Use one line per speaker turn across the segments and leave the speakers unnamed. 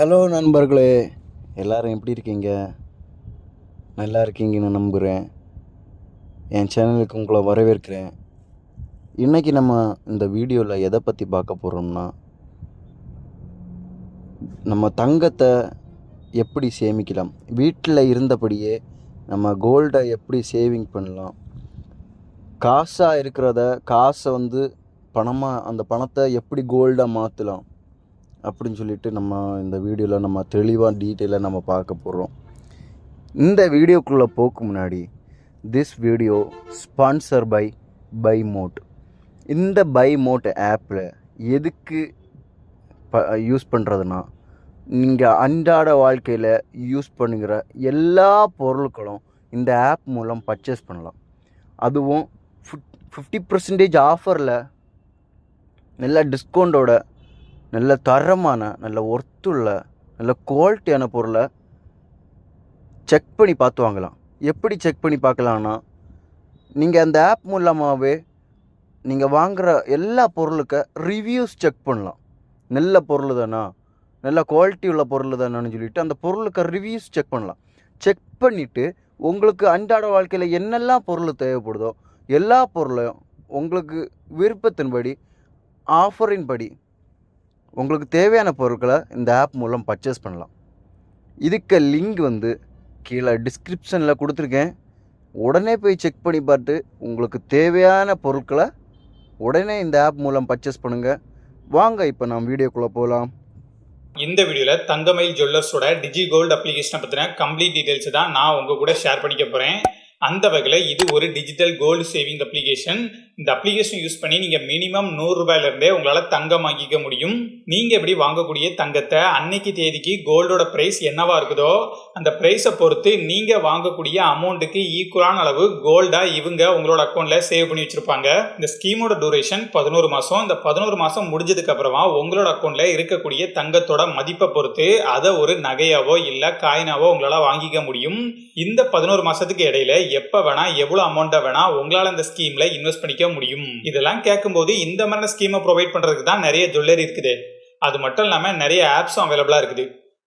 Hello நண்பர்களே, எல்லோரும் எப்படி இருக்கீங்க? நல்லா இருக்கீங்கன்னு நம்புகிறேன். என் சேனலுக்கு உங்களை வரவேற்கிறேன். இன்றைக்கி நம்ம இந்த வீடியோவில் எதை பற்றி பார்க்க போகிறோம்னா, நம்ம தங்கத்தை எப்படி சேமிக்கலாம், வீட்டில் இருந்தபடியே நம்ம கோல்டை எப்படி சேவிங் பண்ணலாம், காசாக இருக்கிறத காசை பணமாக அந்த பணத்தை எப்படி கோல்டாக மாற்றலாம் அப்படின்னு சொல்லிட்டு நம்ம இந்த வீடியோவில் நம்ம தெளிவாக டீட்டெயிலாக நம்ம பார்க்க போகிறோம். இந்த வீடியோக்குள்ளே போக்கு முன்னாடி this video sponsor by mod. இந்த பை மோட் ஆப்பில் எதுக்கு யூஸ் பண்ணுறதுனா, நீங்கள் அன்றாட வாழ்க்கையில் யூஸ் பண்ணுகிற எல்லா பொருட்களும் இந்த ஆப் மூலம் பர்ச்சேஸ் பண்ணலாம். அதுவும் 50% ஆஃபரில் நல்ல டிஸ்கவுண்டோட நல்ல தரமான நல்ல ஒர்த்துள்ள நல்ல குவாலிட்டியான பொருளை செக் பண்ணி பார்த்து வாங்கலாம். எப்படி செக் பண்ணி பார்க்கலான்னா, நீங்கள் அந்த ஆப் மூலமாகவே நீங்கள் வாங்குகிற எல்லா பொருளுக்கு ரிவ்யூஸ் செக் பண்ணலாம். நல்ல பொருள் தானா, நல்ல குவாலிட்டி உள்ள பொருள் தானான்னு சொல்லிவிட்டு அந்த பொருளுக்கு ரிவ்யூஸ் செக் பண்ணலாம். செக் பண்ணிவிட்டு உங்களுக்கு அன்றாட வாழ்க்கையில் என்னெல்லாம் பொருள் தேவைப்படுதோ எல்லா பொருளையும் உங்களுக்கு விருப்பத்தின்படி ஆஃபரின்படி உங்களுக்கு தேவையான பொருட்களை இந்த ஆப் மூலம் பர்ச்சேஸ் பண்ணலாம். இதுக்கு லிங்க் கீழே டிஸ்கிரிப்ஷனில் கொடுத்துருக்கேன். உடனே போய் செக் பண்ணி பார்த்து உங்களுக்கு தேவையான பொருட்களை உடனே இந்த ஆப் மூலம் பர்ச்சேஸ் பண்ணுங்கள். வாங்க இப்போ நாம் வீடியோக்குள்ளே போகலாம்.
இந்த வீடியோவில் தங்கமயில் ஜுவல்லர்ஸோட டிஜி கோல்டு அப்ளிகேஷனை பற்றின கம்ப்ளீட் டீட்டெயில்ஸ் தான் நான் உங்கள் கூட ஷேர் பண்ணிக்க போகிறேன். அந்த வகையில் இது ஒரு டிஜிட்டல் கோல்டு சேவிங் அப்ளிகேஷன். இந்த அப்ளிகேஷன் யூஸ் பண்ணி நீங்கள் மினிமம் 100 ரூபாயிலிருந்தே உங்களால் தங்கம் வாங்கிக்க முடியும். நீங்கள் எப்படி வாங்கக்கூடிய தங்கத்தை அன்னைக்கு தேதிக்கு கோல்டோட ப்ரைஸ் என்னவா இருக்குதோ அந்த ப்ரைஸை பொறுத்து நீங்கள் வாங்கக்கூடிய அமௌண்ட்டுக்கு ஈக்குவலான அளவு கோல்டாக இவங்க உங்களோட அக்கௌண்ட்டில் சேவ் பண்ணி வச்சுருப்பாங்க. இந்த ஸ்கீமோட டூரேஷன் 11 மாதம். இந்த 11 மாதம் முடிஞ்சதுக்கு அப்புறமா உங்களோட அக்கௌண்ட்டில் இருக்கக்கூடிய தங்கத்தோட மதிப்பை பொறுத்து அதை ஒரு நகையாவோ இல்லை காயினாவோ உங்களால் வாங்கிக்க முடியும். இந்த 11 மாதத்துக்கு இடையில எப்போ வேணா எவ்வளோ அமௌண்ட்டை வேணா உங்களால் இந்த ஸ்கீமில் இன்வெஸ்ட் பண்ணிக்க முடியும். இதெல்லாம் கேட்கும்போது இந்த மாதிரி ஸ்கீமை ப்ரொவைட் பண்ணுறதுக்கு தான் நிறைய ஜுவல்லரி இருக்குது. அது மட்டும் இல்லாமல் நிறைய ஆப்ஸும் அவைலபிளாக இருக்குது.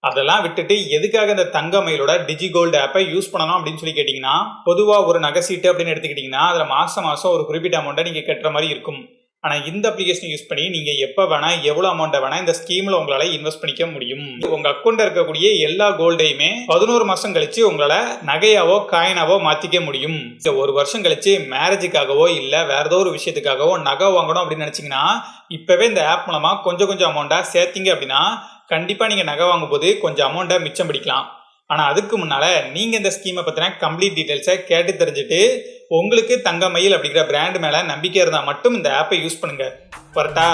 அதெல்லாம் விட்டுட்டு எதுக்காக இந்த தங்கமயிலோட டிஜி கோல்டு ஆப்பை யூஸ் பண்ணணும் அப்படின்னு சொல்லி கேட்டிங்கன்னா, பொதுவாக ஒரு நகை சீட்டு அப்படின்னு எடுத்துக்கிட்டிங்கன்னா அதில் மாதம் ஒரு குறிப்பிட்ட அமௌண்ட்டை நீங்கள் கட்டுற மாதிரி இருக்கும். ஆனால் இந்த அப்ளிகேஷன் யூஸ் பண்ணி நீங்கள் எப்போ வேணால் எவ்வளோ அமௌண்ட்டை வேணால் இந்த ஸ்கீமில் உங்களால் இன்வெஸ்ட் பண்ணிக்க முடியும். உங்கள் அக்கௌண்ட்டில் இருக்கக்கூடிய எல்லா கோல்டையுமே 11 மாதம் கழிச்சு உங்களால் நகையாவோ காயினாவோ மாற்றிக்க முடியும். இந்த 1 வருஷம் கழிச்சு மேரேஜுக்காகவோ இல்லை வேற ஏதோ ஒரு விஷயத்துக்காகவோ நகை வாங்கணும் அப்படின்னு நினச்சிங்கன்னா இப்போவே இந்த ஆப் மூலமாக கொஞ்சம் அமௌண்ட்டாக சேர்த்திங்க அப்படின்னா கண்டிப்பாக நீங்கள் நகை வாங்கும்போது கொஞ்சம் அமௌண்ட்டை மிச்சம் பிடிக்கலாம். ஆனால் அதுக்கு முன்னால் நீங்கள் இந்த ஸ்கீமை பற்றின கம்ப்ளீட் டீட்டெயில்ஸை கேட்டு தெரிஞ்சுட்டு உங்களுக்கு தங்கமயில் அப்படிங்கிற பிராண்ட் மேலே நம்பிக்கை இருந்தால் மட்டும் இந்த ஆப்பை யூஸ் பண்ணுங்கள். வரட்டா?